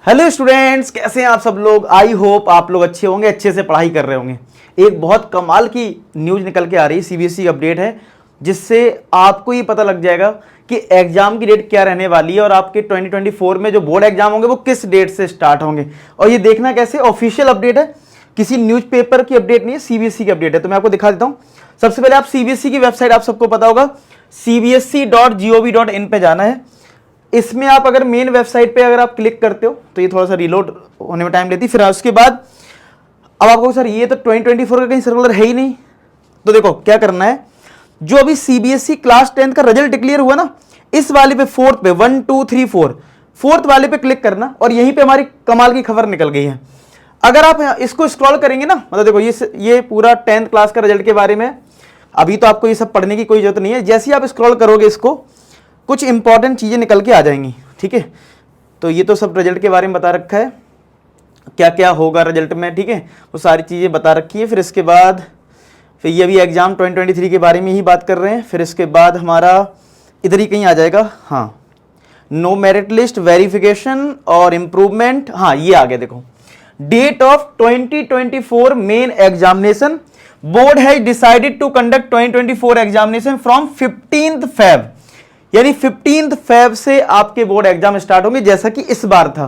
Hello students, कैसे हैं आप सब लोग। आई होप आप लोग अच्छे होंगे, अच्छे से पढ़ाई कर रहे होंगे। एक बहुत कमाल की न्यूज़ निकल के आ रही है, सीबीएसई अपडेट है, जिससे आपको ये पता लग जाएगा कि एग्जाम की डेट क्या रहने वाली है और आपके 2024 में जो बोर्ड एग्जाम होंगे वो किस डेट से स्टार्ट होंगे। और ये देखना कैसे, ऑफिशियल अपडेट है, किसी न्यूज़पेपर की अपडेट नहीं है, सीबीएसई की अपडेट है। तो मैं आपको दिखा देता हूँ। सबसे पहले आप सीबीएसई की वेबसाइट, आप सबको पता होगा, cbsc.gov.in पे जाना है। इसमें आप अगर मेन वेबसाइट पे अगर आप क्लिक करते हो तो ये थोड़ा सा रिलोड होने में टाइम लेती है। फिर उसके बाद अब आपको सर ये तो 2024 का कहीं सर्कुलर है ही नहीं, तो देखो क्या करना है। जो अभी सीबीएसई क्लास 10 का रिजल्ट डिक्लेयर हुआ ना, इस वाले पे फोर्थ पे 1 2 3 4 फोर्थ वाले पे क्लिक करना और यहीं पे हमारी कमाल की खबर निकल गई है। अगर आप इसको स्क्रॉल करेंगे ना, मतलब देखो ये पूरा 10th क्लास का रिजल्ट के बारे में। अभी तो आपको ये सब पढ़ने की कोई जरूरत नहीं है, जैसे ही आप स्क्रॉल करोगे इसको कुछ इंपॉर्टेंट चीज़ें निकल के आ जाएंगी। ठीक है, तो ये तो सब रिजल्ट के बारे में बता रखा है, क्या क्या होगा रिजल्ट में। ठीक है, वो सारी चीज़ें बता रखी है। फिर इसके बाद फिर ये भी एग्जाम 2023 के बारे में ही बात कर रहे हैं। फिर इसके बाद हमारा इधर ही कहीं आ जाएगा, हाँ, नो मेरिट लिस्ट वेरिफिकेशन और इम्प्रूवमेंट। हाँ, ये आ गया, देखो, date of 2024 main examination, board has decided to conduct 2024 examination from 15th Feb, यानी 15th Feb से आपके बोर्ड एग्जाम स्टार्ट होंगे, जैसा कि इस बार था।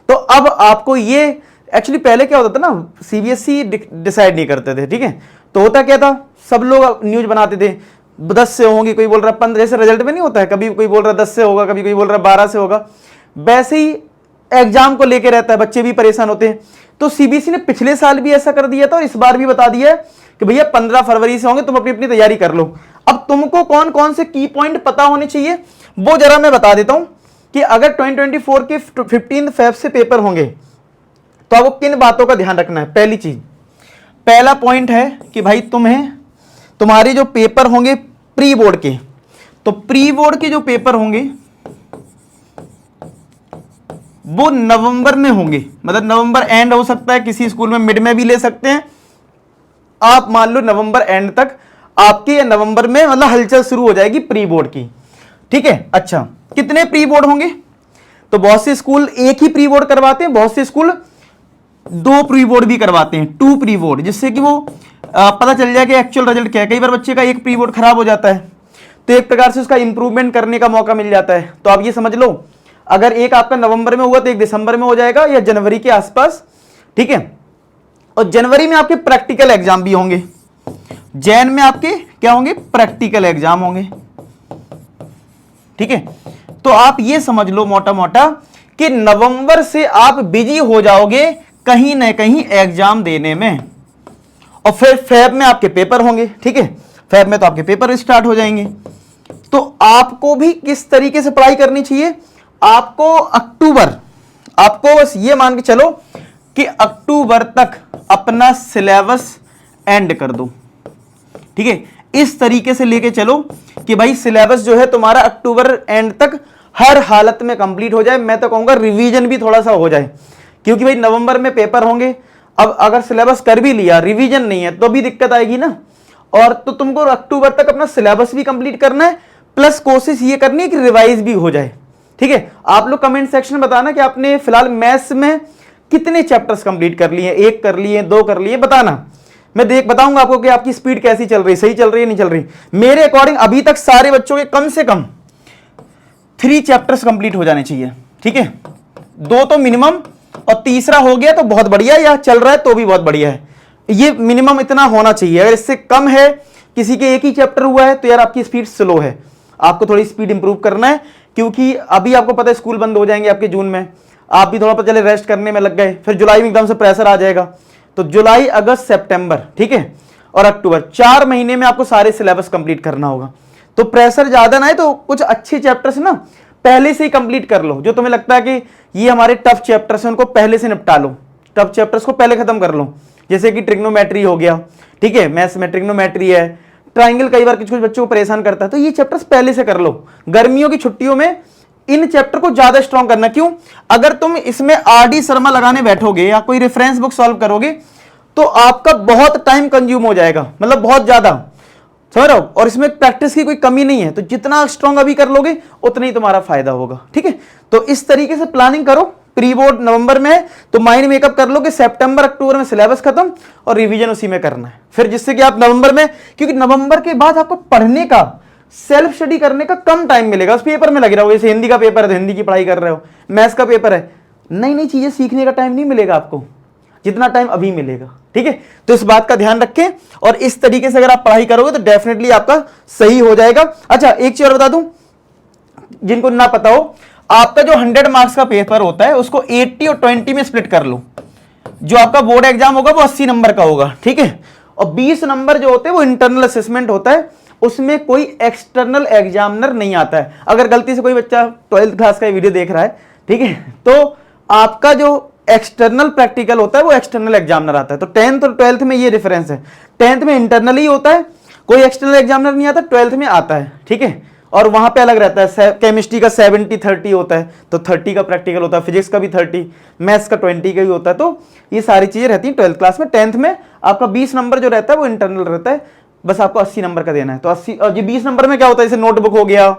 तो अब आपको ये एक्चुअली पहले क्या होता था ना, सीबीएसई डिसाइड नहीं करते थे। ठीक है, तो होता क्या था, सब लोग न्यूज बनाते थे 10 से होंगी, कोई बोल रहा 15, जैसे रिजल्ट में नहीं होता है, कभी कोई बोल रहा 10 से होगा, कभी कोई बोल रहा 12 से होगा। वैसे ही एग्जाम को लेके रहता है, बच्चे भी परेशान होते हैं। तो सीबीएसई ने पिछले साल भी ऐसा कर दिया था और इस बार भी बता दिया है कि भैया 15 फरवरी से होंगे, तुम अपनी अपनी तैयारी कर लो। अब तुमको कौन कौन से की पॉइंट पता होने चाहिए वो जरा मैं बता देता हूं कि अगर 2024 के 15th Feb से पेपर होंगे तो आपको किन बातों का ध्यान रखना है। पहली चीज, पहला पॉइंट है कि भाई तुम्हारे जो पेपर होंगे प्री बोर्ड के, तो प्री बोर्ड के जो पेपर होंगे वो नवंबर में होंगे, मतलब नवंबर एंड हो सकता है, किसी स्कूल में मिड में भी ले सकते हैं। आप मान लो नवंबर एंड तक आपके, या नवंबर में मतलब हलचल शुरू हो जाएगी प्री बोर्ड की। ठीक है, अच्छा, कितने प्री बोर्ड होंगे, तो बहुत से स्कूल एक ही प्री बोर्ड करवाते हैं, बहुत से स्कूल 2 प्री बोर्ड भी करवाते हैं, 2 प्री बोर्ड, जिससे कि वो पता चल जाए कि एक्चुअल रिजल्ट क्या है। कई बार बच्चे का एक प्री बोर्ड खराब हो जाता है, तो एक प्रकार से उसका इंप्रूवमेंट करने का मौका मिल जाता है। तो आप ये समझ लो, अगर एक आपका नवंबर में हुआ तो एक दिसंबर में हो जाएगा या जनवरी के आसपास। ठीक है, और जनवरी में आपके प्रैक्टिकल एग्जाम भी होंगे, जैन में आपके क्या होंगे, प्रैक्टिकल एग्जाम होंगे। ठीक है, तो आप ये समझ लो मोटा मोटा कि नवंबर से आप बिजी हो जाओगे कहीं ना कहीं एग्जाम देने में, और फिर फेब में आपके पेपर होंगे। ठीक है, फेब में तो आपके पेपर स्टार्ट हो जाएंगे। तो आपको भी किस तरीके से पढ़ाई करनी चाहिए, आपको अक्टूबर, आपको बस ये मान के चलो कि अक्टूबर तक अपना सिलेबस एंड कर दो। ठीक है, इस तरीके से लेके चलो कि भाई सिलेबस जो है तुम्हारा अक्टूबर एंड तक हर हालत में कंप्लीट हो जाए। मैं तो कहूंगा रिवीजन भी थोड़ा सा हो जाए, क्योंकि भाई नवंबर में पेपर होंगे। अब अगर सिलेबस कर भी लिया, रिवीजन नहीं है, तो भी दिक्कत आएगी ना। और तो तुमको अक्टूबर तक अपना सिलेबस भी कंप्लीट करना है, प्लस कोशिश ये करनी है कि रिवाइज भी हो जाए। ठीक है, आप लोग कमेंट सेक्शन में बताना कि आपने फिलहाल मैथ्स में कितने चैप्टर्स कंप्लीट कर लिए, 1 कर लिए, 2 कर लिए, बताना। मैं बताऊंगा आपको कि आपकी स्पीड कैसी चल रही, सही चल रही है, नहीं चल रही। मेरे अकॉर्डिंग अभी तक सारे बच्चों के कम से कम 3 चैप्टर्स कंप्लीट हो जाने चाहिए। ठीक है, 2 तो मिनिमम, और तीसरा हो गया तो बहुत बढ़िया, या चल रहा है तो भी बहुत बढ़िया है। ये मिनिमम इतना होना चाहिए। अगर इससे कम है, किसी के 1 ही चैप्टर हुआ है, तो यार आपकी स्पीड स्लो है, आपको थोड़ी स्पीड इंप्रूव करना है। क्योंकि अभी आपको पता है स्कूल बंद हो जाएंगे आपके जून में, आप भी थोड़ा पता चले रेस्ट करने में लग गए, फिर जुलाई में एकदम से प्रेशर आ जाएगा। तो जुलाई, अगस्त, सितंबर, ठीक है, और अक्टूबर, 4 महीने में आपको सारे सिलेबस कंप्लीट करना होगा। तो प्रेशर ज्यादा ना है, तो कुछ अच्छे चैप्टर्स ना पहले से ही कंप्लीट कर लो। जो तुम्हें लगता है कि ये हमारे टफ चैप्टर्स हैं, उनको पहले से निपटा लो, टफ चैप्टर्स को पहले खत्म कर लो। जैसे कि ट्रिग्नोमेट्री हो गया, ठीक है, मैथ्स में ट्रिग्नोमेट्री है, ट्राइंगल कई बार कुछ बच्चों को परेशान करता है, तो ये चैप्टर्स पहले से कर लो। गर्मियों की छुट्टियों में इन चैप्टर को ज्यादा स्ट्रॉन्ग करना। क्यों, अगर तुम इसमें आरडी शर्मा लगाने बैठोगे या कोई रेफरेंस बुक सॉल्व करोगे तो आपका बहुत टाइम कंज्यूम हो जाएगा, मतलब बहुत ज्यादा, समझ रहे हो। और इसमें प्रैक्टिस की कोई कमी नहीं है, तो जितना स्ट्रॉन्ग अभी कर लोगे उतना ही तुम्हारा फायदा होगा। ठीक है, तो इस तरीके से प्लानिंग करो, प्री बोर्ड नवंबर में है तो माइंड मेकअप कर लो कि सितंबर अक्टूबर में सिलेबस खत्म और रिवीजन उसी में करना है, फिर जिससे कि आप नवंबर में, क्योंकि नवंबर के बाद आपको पढ़ने का, सेल्फ स्टडी करने का कम टाइम मिलेगा, उस पेपर में लगे रहो। जैसे हिंदी का पेपर है तो हिंदी की पढ़ाई कर रहे हो, मैथ्स का पेपर है, नई नई चीजें सीखने का टाइम नहीं मिलेगा आपको जितना टाइम अभी मिलेगा, ठीक है। तो इस बात का ध्यान रखें और इस तरीके से अगर आप पढ़ाई करोगे तो डेफिनेटली आपका सही हो जाएगा। अच्छा एक चीज और बता दूं जिनको ना पता हो, आपका जो 100 मार्क्स का पेपर होता है उसको 80 और 20 में स्प्लिट कर लो। जो आपका बोर्ड एग्जाम होगा वो 80 नंबर का होगा, ठीक है, और 20 नंबर जो होते हैं वो इंटरनल असेसमेंट होता है, उसमें कोई एक्सटर्नल एग्जामिनर नहीं आता है। अगर गलती से कोई बच्चा 12th क्लास का वीडियो देख रहा है, ठीक है, तो आपका जो एक्सटर्नल प्रैक्टिकल होता है वो एक्सटर्नल एग्जामिनर आता है। तो 10th और 12th में ये डिफरेंस है, 10th में इंटरनल ही होता है, कोई एक्सटर्नल एग्जामिनर नहीं आता, 12th में आता है, ठीक है, और वहां पे अलग रहता है। केमिस्ट्री का 70-30 होता है तो 30 का प्रैक्टिकल होता है, फिजिक्स का भी 30, मैथ्स का 20 का भी होता है। तो ये सारी चीजें रहती हैं 12th क्लास में। 10th में आपका 20 नंबर जो रहता है वो इंटरनल रहता है, बस आपको 80 नंबर का देना है। तो 80 और ये 20 नंबर में क्या होता है, जैसे नोटबुक हो गया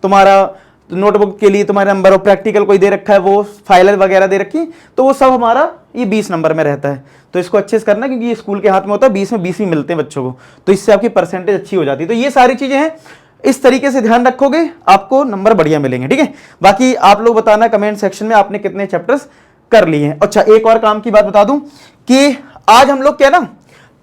तुम्हारा, तो नोटबुक के लिए तुम्हारे नंबर, और प्रैक्टिकल कोई दे रखा है, वो फाइल वगैरह दे रखी, तो वो सब हमारा ये 20 नंबर में रहता है। तो इसको अच्छे से करना क्योंकि ये स्कूल के हाथ में होता है, 20 में 20 ही मिलते हैं बच्चों को, तो इससे आपकी परसेंटेज अच्छी हो जाती है। तो ये सारी चीजें हैं, इस तरीके से ध्यान रखोगे आपको नंबर बढ़िया मिलेंगे, ठीक है। बाकी आप लोग बताना कमेंट सेक्शन में आपने कितने चैप्टर्स कर लिए हैं। अच्छा एक और काम की बात बता दूं कि आज हम लोग क्या ना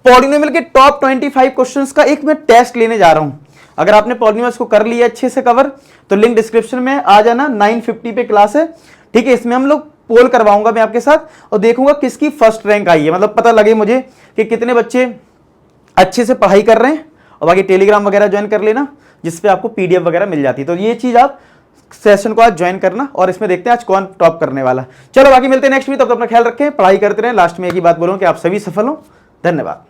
पॉलिनोमियल के टॉप 25 क्वेश्चंस का एक मैं टेस्ट लेने जा रहा हूं। अगर आपने पॉलिनोमियल्स को कर लिया अच्छे से कवर तो लिंक डिस्क्रिप्शन में आ जाना, 950 पे क्लास है, ठीक है। इसमें हम लोग पोल करवाऊंगा मैं आपके साथ और देखूंगा किसकी फर्स्ट रैंक आई है, मतलब पता लगे मुझे कि कितने बच्चे अच्छे से पढ़ाई कर रहे हैं। और बाकी टेलीग्राम वगैरह ज्वाइन कर लेना जिसपे आपको पीडीएफ वगैरह मिल जाती है। तो ये चीज आप सेशन को आज ज्वाइन करना और इसमें देखते हैं आज कौन टॉप करने वाला। चलो बाकी मिलते हैं नेक्स्ट वीक, तब तक अपना ख्याल रखें, पढ़ाई करते रहें। लास्ट में एक ही बात बोलूं कि आप सभी सफल हो। धन्यवाद।